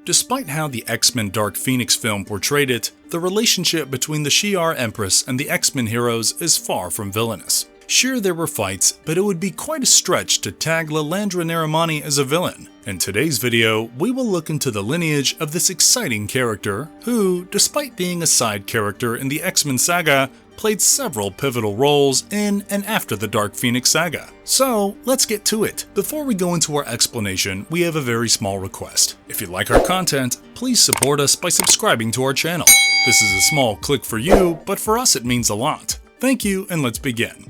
Despite how the X-Men Dark Phoenix film portrayed it, the relationship between the Shi'ar Empress and the X-Men heroes is far from villainous. Sure, there were fights, but it would be quite a stretch to tag Lilandra Neramani as a villain. In today's video, we will look into the lineage of this exciting character who, despite being a side character in the X-Men saga, played several pivotal roles in and after the Dark Phoenix saga. So, let's get to it. Before we go into our explanation, we have a very small request. If you like our content, please support us by subscribing to our channel. This is a small click for you, but for us it means a lot. Thank you, and let's begin.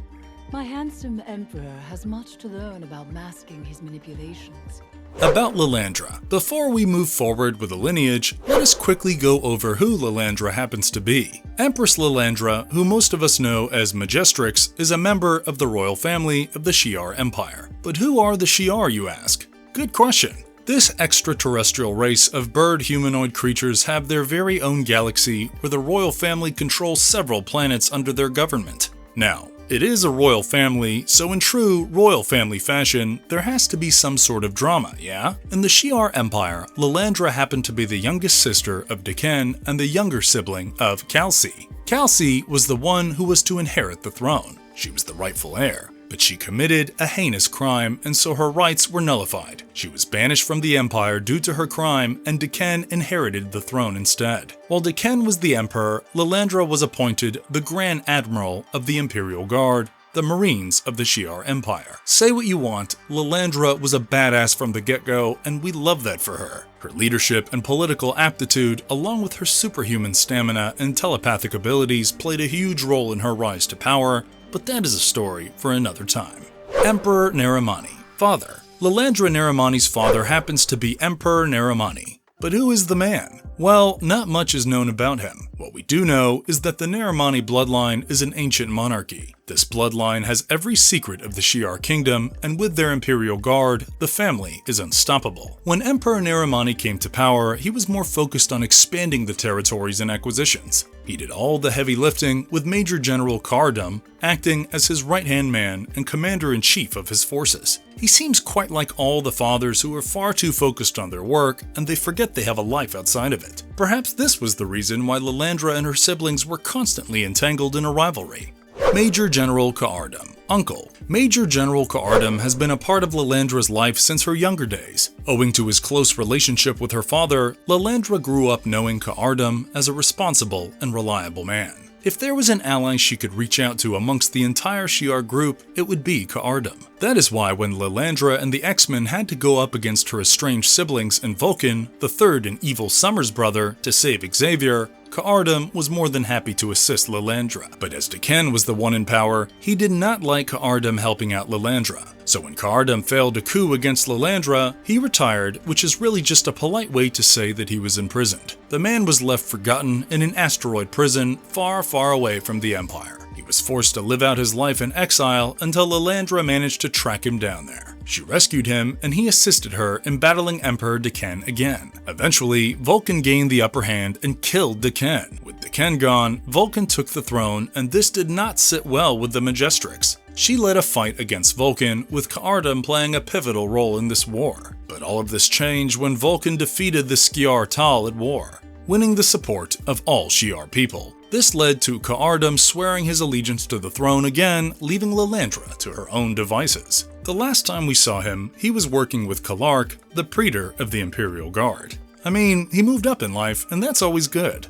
My handsome emperor has much to learn about masking his manipulations. About Lilandra. Before we move forward with the lineage, let us quickly go over who Lilandra happens to be. Empress Lilandra, who most of us know as Majestrix, is a member of the royal family of the Shi'ar Empire. But who are the Shi'ar, you ask? Good question. This extraterrestrial race of bird humanoid creatures have their very own galaxy where the royal family controls several planets under their government. Now, it is a royal family, so in true royal family fashion, there has to be some sort of drama, yeah? In the Shi'ar Empire, Lilandra happened to be the youngest sister of Deathbird and the younger sibling of Kal'zi. Kal'zi was the one who was to inherit the throne. She was the rightful heir, but she committed a heinous crime and so her rights were nullified. She was banished from the empire due to her crime and Deathbird inherited the throne instead. While Deathbird was the emperor, Lilandra was appointed the Grand Admiral of the Imperial Guard, the Marines of the Shi'ar Empire. Say what you want, Lilandra was a badass from the get-go and we love that for her. Her leadership and political aptitude, along with her superhuman stamina and telepathic abilities, played a huge role in her rise to power, but that is a story for another time. Emperor Neramani. Father. Lilandra Neramani's father happens to be Emperor Neramani. But who is the man? Well, not much is known about him. What we do know is that the Neramani bloodline is an ancient monarchy. This bloodline has every secret of the Shi'ar kingdom, and with their imperial guard, the family is unstoppable. When Emperor Neramani came to power, he was more focused on expanding the territories and acquisitions. He did all the heavy lifting, with Major General Cardom acting as his right-hand man and commander-in-chief of his forces. He seems quite like all the fathers who are far too focused on their work, and they forget they have a life outside of it. Perhaps this was the reason why Lilandra and her siblings were constantly entangled in a rivalry. Major General Cardom. Uncle. Major General Cardom has been a part of Lilandra's life since her younger days. Owing to his close relationship with her father, Lilandra grew up knowing Cardom as a responsible and reliable man. If there was an ally she could reach out to amongst the entire Shi'ar group, it would be Cardom. That is why when Lilandra and the X-Men had to go up against her estranged siblings and Vulcan, the third and evil Summer's brother, to save Xavier, Cardom was more than happy to assist Lilandra. But as Deathbird was the one in power, he did not like Cardom helping out Lilandra. So when Cardom failed a coup against Lilandra, he retired, which is really just a polite way to say that he was imprisoned. The man was left forgotten in an asteroid prison far, far away from the Empire. He was forced to live out his life in exile until Lilandra managed to track him down there. She rescued him, and he assisted her in battling Emperor Deathbird again. Eventually, Vulcan gained the upper hand and killed Deathbird. With Deathbird gone, Vulcan took the throne, and this did not sit well with the Majestrix. She led a fight against Vulcan, with Cardom playing a pivotal role in this war. But all of this changed when Vulcan defeated the Shi'ar at war, winning the support of all Shi'ar people. This led to Cardom swearing his allegiance to the throne again, leaving Lilandra to her own devices. The last time we saw him, he was working with Clark, the praetor of the Imperial Guard. I mean, he moved up in life, and that's always good.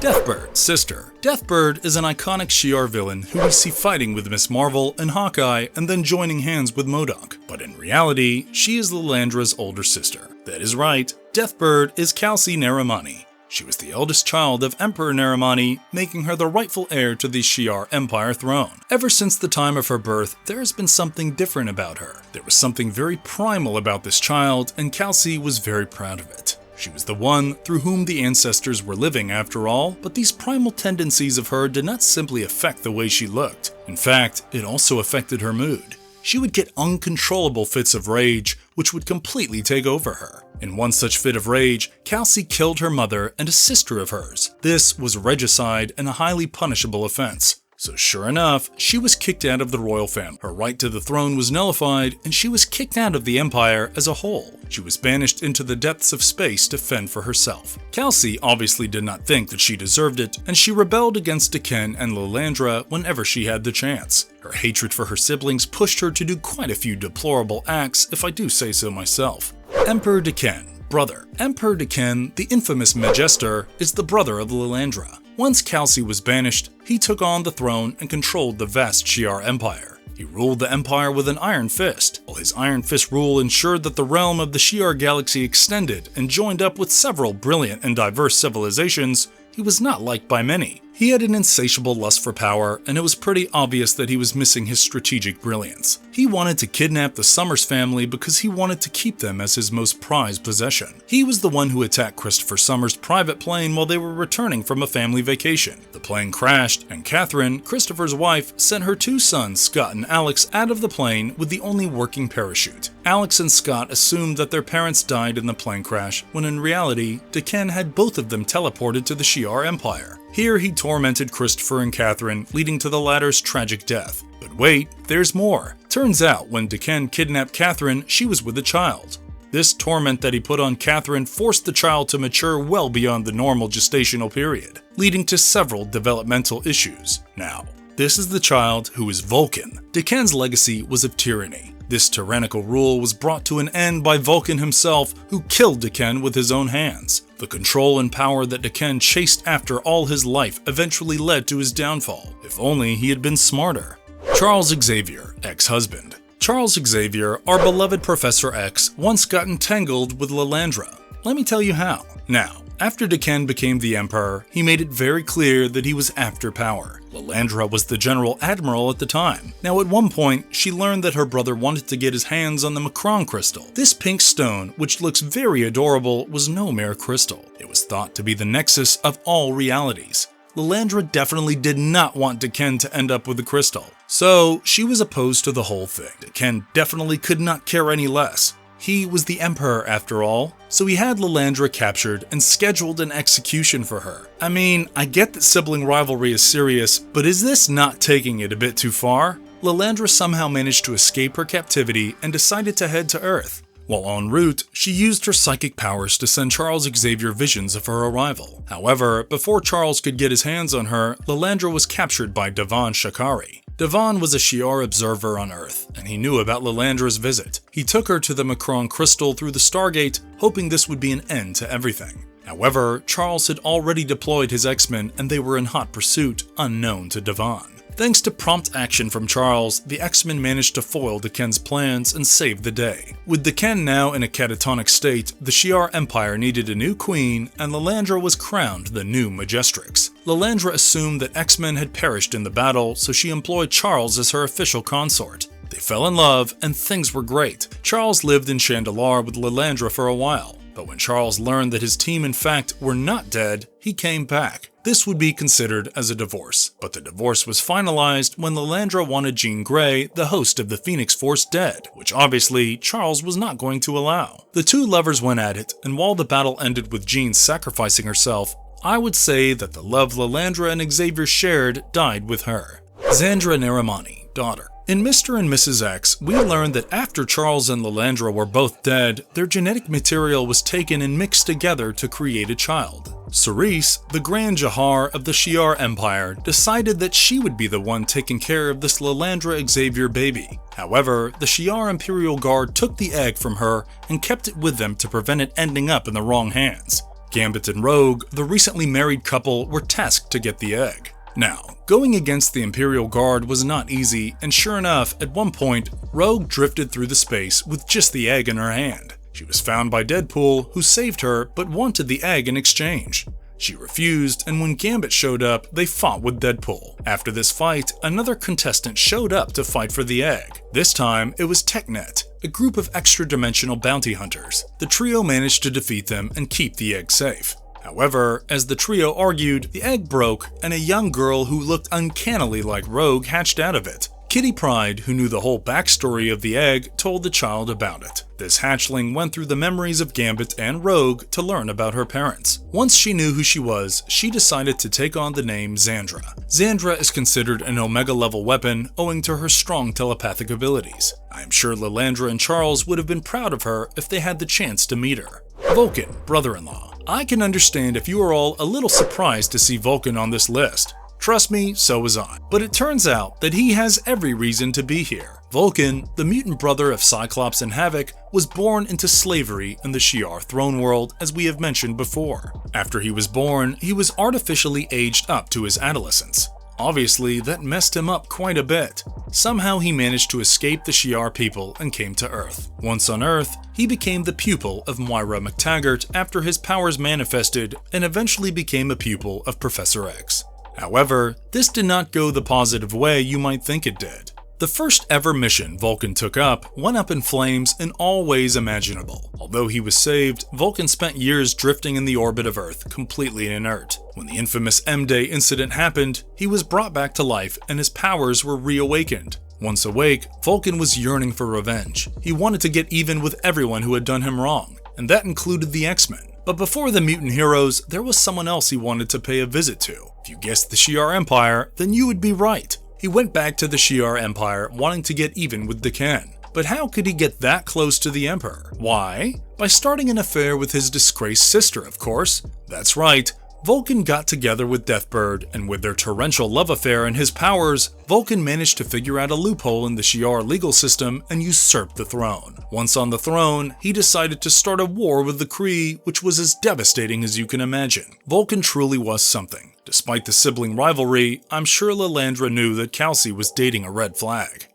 Deathbird, sister. Deathbird is an iconic Shi'ar villain who we see fighting with Miss Marvel and Hawkeye and then joining hands with MODOK. But in reality, she is Lilandra's older sister. That is right, Deathbird is Xandra Neramani. She was the eldest child of Emperor Neramani, making her the rightful heir to the Shi'ar Empire throne. Ever since the time of her birth, there has been something different about her. There was something very primal about this child, and Xandra was very proud of it. She was the one through whom the ancestors were living after all, but these primal tendencies of her did not simply affect the way she looked. In fact, it also affected her mood. She would get uncontrollable fits of rage, which would completely take over her. In one such fit of rage, Xandra killed her mother and a sister of hers. This was regicide and a highly punishable offense. So sure enough, she was kicked out of the royal family. Her right to the throne was nullified, and she was kicked out of the empire as a whole. She was banished into the depths of space to fend for herself. Kelsey obviously did not think that she deserved it, and she rebelled against Daken and Lilandra whenever she had the chance. Her hatred for her siblings pushed her to do quite a few deplorable acts, if I do say so myself. Emperor Daken. Brother. Emperor Daken, the infamous Majester, is the brother of Lilandra. Once Kelsey was banished, he took on the throne and controlled the vast Shi'ar Empire. He ruled the empire with an iron fist. While his iron fist rule ensured that the realm of the Shi'ar galaxy extended and joined up with several brilliant and diverse civilizations, he was not liked by many. He had an insatiable lust for power, and it was pretty obvious that he was missing his strategic brilliance. He wanted to kidnap the Summers family because he wanted to keep them as his most prized possession. He was the one who attacked Christopher Summers' private plane while they were returning from a family vacation. The plane crashed, and Catherine, Christopher's wife, sent her 2 sons, Scott and Alex, out of the plane with the only working parachute. Alex and Scott assumed that their parents died in the plane crash, when in reality, Daken had both of them teleported to the Shi'ar Empire. Here he tormented Christopher and Catherine, leading to the latter's tragic death. But wait, there's more. Turns out, when Daken kidnapped Catherine, she was with a child. This torment that he put on Catherine forced the child to mature well beyond the normal gestational period, leading to several developmental issues. Now, this is the child who is Vulcan. Daken's legacy was of tyranny. This tyrannical rule was brought to an end by Vulcan himself, who killed Daken with his own hands. The control and power that Daken chased after all his life eventually led to his downfall. If only he had been smarter. Charles Xavier, ex-husband. Charles Xavier, our beloved Professor X, once got entangled with Lilandra. Let me tell you how. Now, after Daken became the Emperor, he made it very clear that he was after power. Lilandra was the General Admiral at the time. Now at one point, she learned that her brother wanted to get his hands on the Macron crystal. This pink stone, which looks very adorable, was no mere crystal. It was thought to be the nexus of all realities. Lilandra definitely did not want Daken to end up with the crystal, so she was opposed to the whole thing. Daken definitely could not care any less. He was the Emperor after all, so he had Lilandra captured and scheduled an execution for her. I mean, I get that sibling rivalry is serious, but is this not taking it a bit too far? Lilandra somehow managed to escape her captivity and decided to head to Earth. While en route, she used her psychic powers to send Charles Xavier visions of her arrival. However, before Charles could get his hands on her, Lilandra was captured by Devon Shakari. Devon was a Shi'ar observer on Earth, and he knew about Lilandra's visit. He took her to the Macron crystal through the Stargate, hoping this would be an end to everything. However, Charles had already deployed his X-Men and they were in hot pursuit, unknown to Devon. Thanks to prompt action from Charles, the X-Men managed to foil Daken's plans and save the day. With Daken now in a catatonic state, the Shi'ar Empire needed a new queen, and Lilandra was crowned the new Majestrix. Lilandra assumed that X-Men had perished in the battle, so she employed Charles as her official consort. They fell in love, and things were great. Charles lived in Chandelar with Lilandra for a while, but when Charles learned that his team in fact were not dead, he came back. This would be considered as a divorce, but the divorce was finalized when Lilandra wanted Jean Grey, the host of the Phoenix Force, dead, which obviously Charles was not going to allow. The two lovers went at it, and while the battle ended with Jean sacrificing herself, I would say that the love Lilandra and Xavier shared died with her. Xandra Neramani, daughter. In Mr. and Mrs. X, we learned that after Charles and Lilandra were both dead, their genetic material was taken and mixed together to create a child. Cerise, the Grand Jahar of the Shi'ar Empire, decided that she would be the one taking care of this Lilandra Xavier baby. However, the Shi'ar Imperial Guard took the egg from her and kept it with them to prevent it ending up in the wrong hands. Gambit and Rogue, the recently married couple, were tasked to get the egg. Now, going against the Imperial Guard was not easy, and sure enough, at one point, Rogue drifted through the space with just the egg in her hand. She was found by Deadpool, who saved her but wanted the egg in exchange. She refused, and when Gambit showed up, they fought with Deadpool. After this fight, another contestant showed up to fight for the egg. This time, it was TechNet, a group of extra-dimensional bounty hunters. The trio managed to defeat them and keep the egg safe. However, as the trio argued, the egg broke and a young girl who looked uncannily like Rogue hatched out of it. Kitty Pryde, who knew the whole backstory of the egg, told the child about it. This hatchling went through the memories of Gambit and Rogue to learn about her parents. Once she knew who she was, she decided to take on the name Xandra. Xandra is considered an Omega-level weapon owing to her strong telepathic abilities. I am sure Lilandra and Charles would have been proud of her if they had the chance to meet her. Vulcan, brother-in-law. I can understand if you are all a little surprised to see Vulcan on this list. Trust me, so was I. But it turns out that he has every reason to be here. Vulcan, the mutant brother of Cyclops and Havoc, was born into slavery in the Shi'ar throne world, as we have mentioned before. After he was born, he was artificially aged up to his adolescence. Obviously, that messed him up quite a bit. Somehow he managed to escape the Shi'ar people and came to Earth. Once on Earth, he became the pupil of Moira McTaggart after his powers manifested and eventually became a pupil of Professor X. However, this did not go the positive way you might think it did. The first ever mission Vulcan took up went up in flames in all ways imaginable. Although he was saved, Vulcan spent years drifting in the orbit of Earth, completely inert. When the infamous M-Day incident happened, he was brought back to life and his powers were reawakened. Once awake, Vulcan was yearning for revenge. He wanted to get even with everyone who had done him wrong, and that included the X-Men. But before the mutant heroes, there was someone else he wanted to pay a visit to. If you guessed the Shi'ar Empire, then you would be right. He went back to the Shi'ar Empire wanting to get even with Decan. But how could he get that close to the Emperor? Why? By starting an affair with his disgraced sister, of course. That's right. Vulcan got together with Deathbird, and with their torrential love affair and his powers, Vulcan managed to figure out a loophole in the Shi'ar legal system and usurp the throne. Once on the throne, he decided to start a war with the Kree, which was as devastating as you can imagine. Vulcan truly was something. Despite the sibling rivalry, I'm sure Lilandra knew that Kelsey was dating a red flag.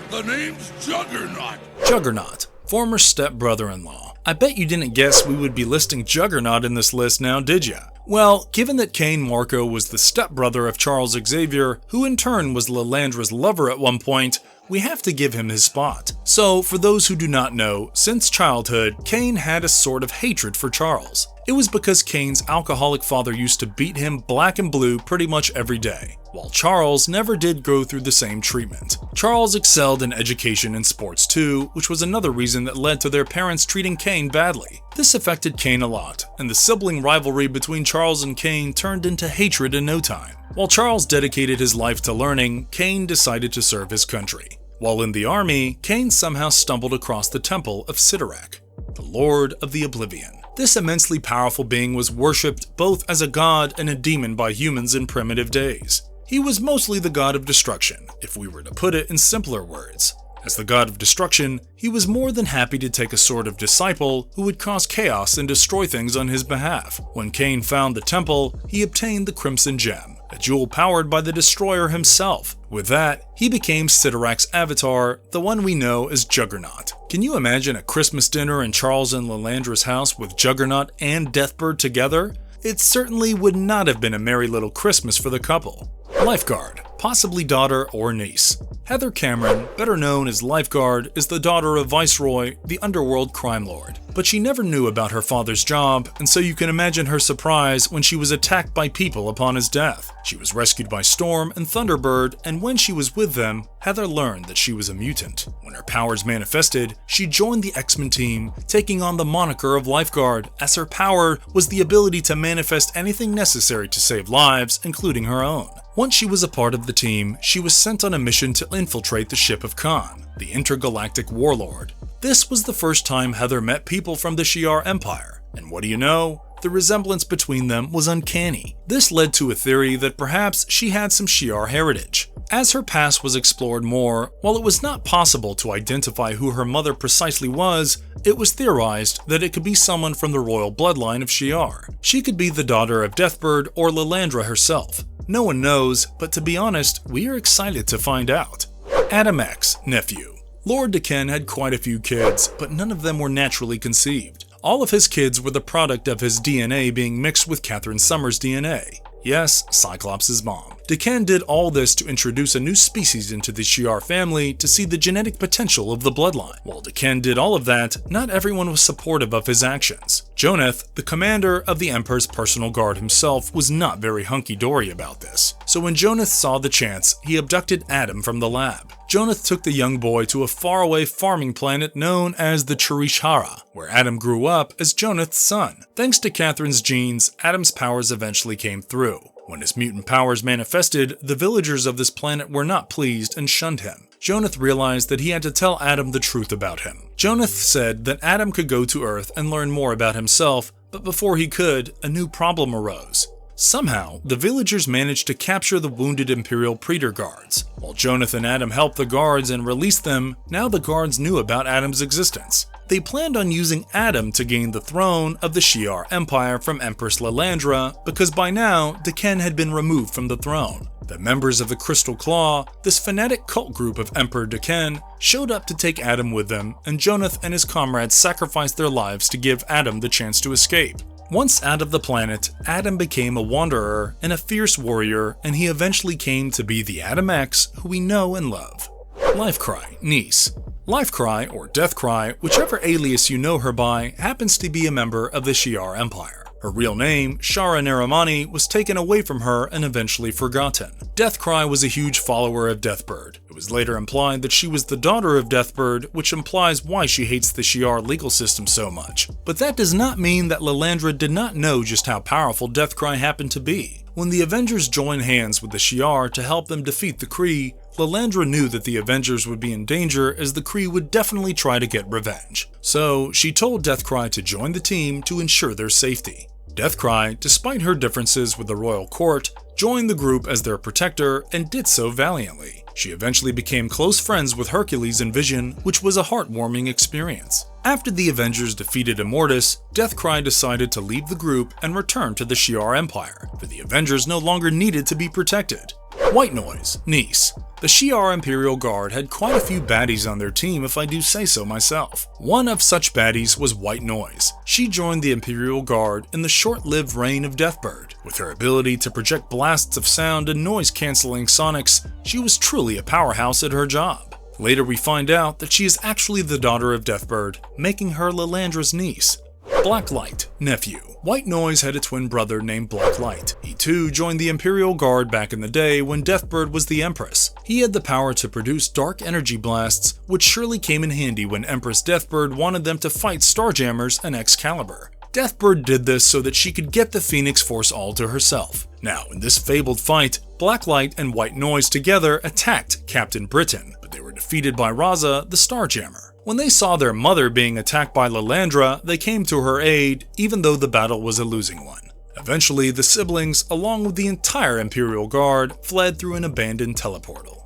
The name's Juggernaut! Juggernaut, former step-brother-in-law. I bet you didn't guess we would be listing Juggernaut in this list now, did ya? Well, given that Cain Marco was the stepbrother of Charles Xavier, who in turn was Lilandra's lover at one point, we have to give him his spot. So, for those who do not know, since childhood, Cain had a sort of hatred for Charles. It was because Cain's alcoholic father used to beat him black and blue pretty much every day, while Charles never did go through the same treatment. Charles excelled in education and sports too, which was another reason that led to their parents treating Cain badly. This affected Cain a lot, and the sibling rivalry between Charles and Cain turned into hatred in no time. While Charles dedicated his life to learning, Cain decided to serve his country. While in the army, Cain somehow stumbled across the temple of Cyttorak, the Lord of the Oblivion. This immensely powerful being was worshipped both as a god and a demon by humans in primitive days. He was mostly the god of destruction, if we were to put it in simpler words. As the god of destruction, he was more than happy to take a sort of disciple who would cause chaos and destroy things on his behalf. When Cain found the temple, he obtained the Crimson Gem, a jewel powered by the Destroyer himself. With that, he became Cyttorak's avatar, the one we know as Juggernaut. Can you imagine a Christmas dinner in Charles and Lilandra's house with Juggernaut and Deathbird together? It certainly would not have been a merry little Christmas for the couple. Lifeguard, possibly daughter or niece. Heather Cameron, better known as Lifeguard, is the daughter of Viceroy, the underworld crime lord. But she never knew about her father's job, and so you can imagine her surprise when she was attacked by people upon his death. She was rescued by Storm and Thunderbird, and when she was with them, Heather learned that she was a mutant. When her powers manifested, she joined the X-Men team, taking on the moniker of Lifeguard, as her power was the ability to manifest anything necessary to save lives, including her own. Once she was a part of the team, she was sent on a mission to infiltrate the ship of Khan, the intergalactic warlord. This was the first time Heather met people from the Shi'ar Empire, and what do you know? The resemblance between them was uncanny. This led to a theory that perhaps she had some Shi'ar heritage. As her past was explored more, while it was not possible to identify who her mother precisely was, it was theorized that it could be someone from the royal bloodline of Shi'ar. She could be the daughter of Deathbird or Lilandra herself. No one knows, but to be honest, we are excited to find out. Adam X, nephew. Lord Decan had quite a few kids, but none of them were naturally conceived. All of his kids were the product of his DNA being mixed with Catherine Summers' DNA. Yes, Cyclops' mom. Decan did all this to introduce a new species into the Shi'ar family to see the genetic potential of the bloodline. While Decan did all of that, not everyone was supportive of his actions. Jonath, the commander of the Emperor's personal guard himself, was not very hunky-dory about this. So when Jonath saw the chance, he abducted Adam from the lab. Jonath took the young boy to a faraway farming planet known as the Shi'ar, where Adam grew up as Jonath's son. Thanks to Catherine's genes, Adam's powers eventually came through. When his mutant powers manifested, the villagers of this planet were not pleased and shunned him. Jonath realized that he had to tell Adam the truth about him. Jonath said that Adam could go to Earth and learn more about himself, but before he could, a new problem arose. Somehow, the villagers managed to capture the wounded Imperial Praetor guards. While Jonath and Adam helped the guards and released them, now the guards knew about Adam's existence. They planned on using Adam to gain the throne of the Shi'ar Empire from Empress Lilandra, because by now, Deken had been removed from the throne. The members of the Crystal Claw, this fanatic cult group of Emperor Deken, showed up to take Adam with them, and Jonath and his comrades sacrificed their lives to give Adam the chance to escape. Once out of the planet, Adam became a wanderer and a fierce warrior, and he eventually came to be the Adam X who we know and love. Lifecry, niece. Lifecry, or Deathcry, whichever alias you know her by, happens to be a member of the Shi'ar Empire. Her real name, Xandra Neramani, was taken away from her and eventually forgotten. Deathcry was a huge follower of Deathbird. It was later implied that she was the daughter of Deathbird, which implies why she hates the Shi'ar legal system so much. But that does not mean that Lilandra did not know just how powerful Deathcry happened to be. When the Avengers joined hands with the Shi'ar to help them defeat the Kree, Lilandra knew that the Avengers would be in danger as the Kree would definitely try to get revenge. So she told Deathcry to join the team to ensure their safety. Deathcry, despite her differences with the royal court, joined the group as their protector and did so valiantly. She eventually became close friends with Hercules and Vision, which was a heartwarming experience. After the Avengers defeated Immortus, Deathcry decided to leave the group and return to the Shi'ar Empire, for the Avengers no longer needed to be protected. White Noise, niece. The Shi'ar Imperial Guard had quite a few baddies on their team, if I do say so myself. One of such baddies was White Noise. She joined the Imperial Guard in the short-lived reign of Deathbird. With her ability to project blasts of sound and noise-canceling sonics, she was truly a powerhouse at her job. Later we find out that she is actually the daughter of Deathbird, making her Lilandra's niece. Blacklight, nephew. White Noise had a twin brother named Blacklight. He too joined the Imperial Guard back in the day when Deathbird was the Empress. He had the power to produce dark energy blasts, which surely came in handy when Empress Deathbird wanted them to fight Starjammers and Excalibur. Deathbird did this so that she could get the Phoenix Force all to herself. Now, in this fabled fight, Blacklight and White Noise together attacked Captain Britain, but they were defeated by Raza, the Starjammer. When they saw their mother being attacked by Lilandra, they came to her aid, even though the battle was a losing one. Eventually, the siblings, along with the entire Imperial Guard, fled through an abandoned teleportal.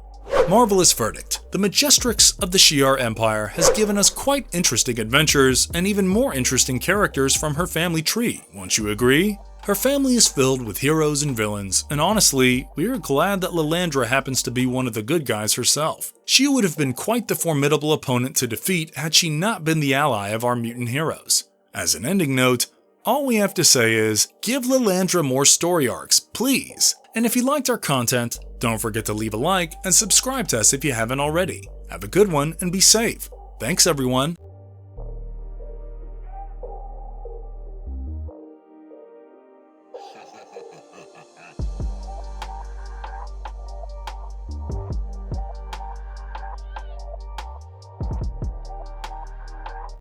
Marvelous verdict. The Majestrix of the Shi'ar Empire has given us quite interesting adventures and even more interesting characters from her family tree, won't you agree? Her family is filled with heroes and villains, and honestly, we are glad that Lilandra happens to be one of the good guys herself. She would have been quite the formidable opponent to defeat had she not been the ally of our mutant heroes. As an ending note, all we have to say is, give Lilandra more story arcs, please! And if you liked our content, don't forget to leave a like and subscribe to us if you haven't already. Have a good one and be safe. Thanks everyone.